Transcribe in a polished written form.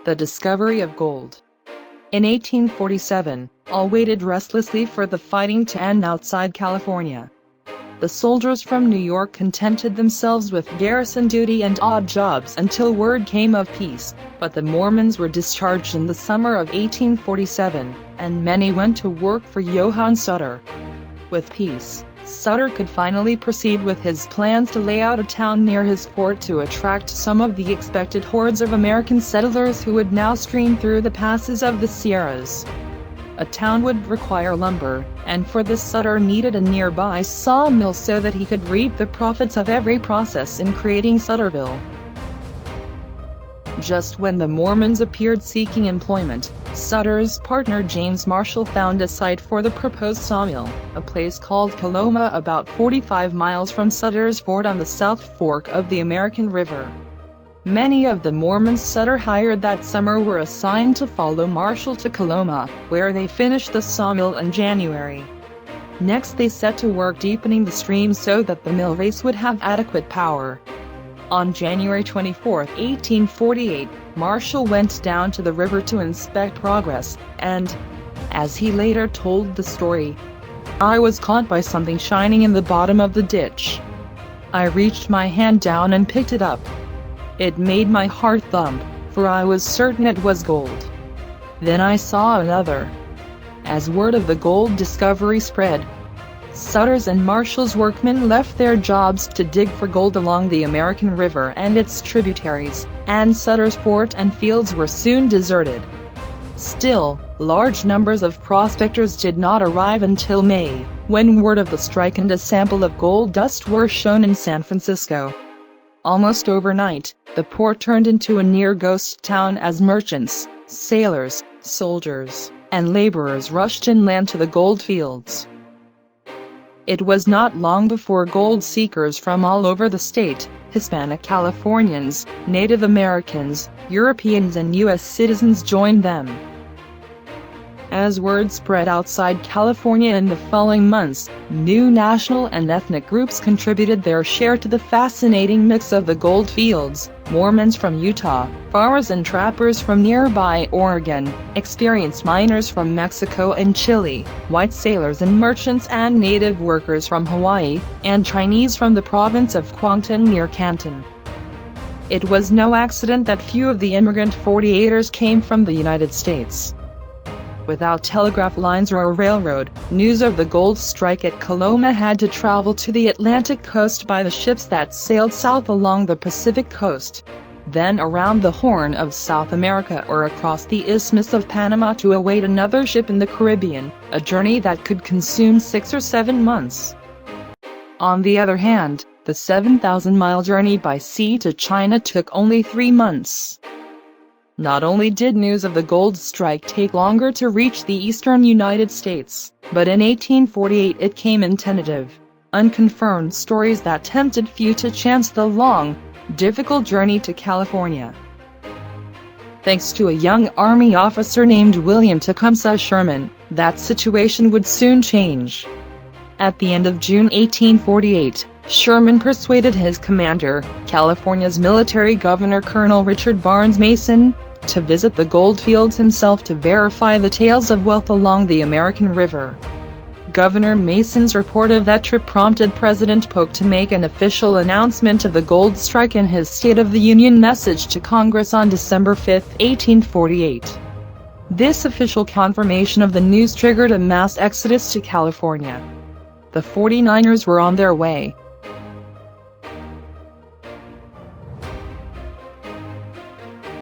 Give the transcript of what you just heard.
The discovery of gold. In 1847, all waited restlessly for the fighting to end outside California. The soldiers from New York contented themselves with garrison duty and odd jobs until word came of peace, but the Mormons were discharged in the summer of 1847, and many went to work for Johann Sutter. With peace, Sutter could finally proceed with his plans to lay out a town near his fort to attract some of the expected hordes of American settlers who would now stream through the passes of the Sierras. A town would require lumber, and for this Sutter needed a nearby sawmill so that he could reap the profits of every process in creating Sutterville. Just when the Mormons appeared seeking employment, Sutter's partner James Marshall found a site for the proposed sawmill, a place called Coloma about 45 miles from Sutter's fort on the South Fork of the American River. Many of the Mormons Sutter hired that summer were assigned to follow Marshall to Coloma, where they finished the sawmill in January. Next they set to work deepening the stream so that the mill race would have adequate power. On January 24, 1848, Marshall went down to the river to inspect progress, and, as he later told the story, "I was caught by something shining in the bottom of the ditch. I reached my hand down and picked it up. It made my heart thump, for I was certain it was gold. Then I saw another." As word of the gold discovery spread, Sutter's and Marshall's workmen left their jobs to dig for gold along the American River and its tributaries, and Sutter's fort and fields were soon deserted. Still, large numbers of prospectors did not arrive until May, when word of the strike and a sample of gold dust were shown in San Francisco. Almost overnight, the port turned into a near-ghost town as merchants, sailors, soldiers, and laborers rushed inland to the gold fields. It was not long before gold seekers from all over the state, Hispanic Californians, Native Americans, Europeans and U.S. citizens joined them. As word spread outside California in the following months, new national and ethnic groups contributed their share to the fascinating mix of the gold fields: Mormons from Utah, farmers and trappers from nearby Oregon, experienced miners from Mexico and Chile, white sailors and merchants and native workers from Hawaii, and Chinese from the province of Kwangtung near Canton. It was no accident that few of the immigrant 48ers came from the United States. Without telegraph lines or a railroad, news of the gold strike at Coloma had to travel to the Atlantic coast by the ships that sailed south along the Pacific coast, then around the Horn of South America or across the Isthmus of Panama to await another ship in the Caribbean, a journey that could consume 6 or 7 months. On the other hand, the 7,000-mile journey by sea to China took only 3 months. Not only did news of the gold strike take longer to reach the eastern United States, but in 1848 it came in tentative, unconfirmed stories that tempted few to chance the long, difficult journey to California. Thanks to a young Army officer named William Tecumseh Sherman, that situation would soon change. At the end of June 1848, Sherman persuaded his commander, California's military governor Colonel Richard Barnes Mason, to visit the gold fields himself to verify the tales of wealth along the American River. Governor Mason's report of that trip prompted President Polk to make an official announcement of the gold strike in his State of the Union message to Congress on December 5, 1848. This official confirmation of the news triggered a mass exodus to California. The 49ers were on their way,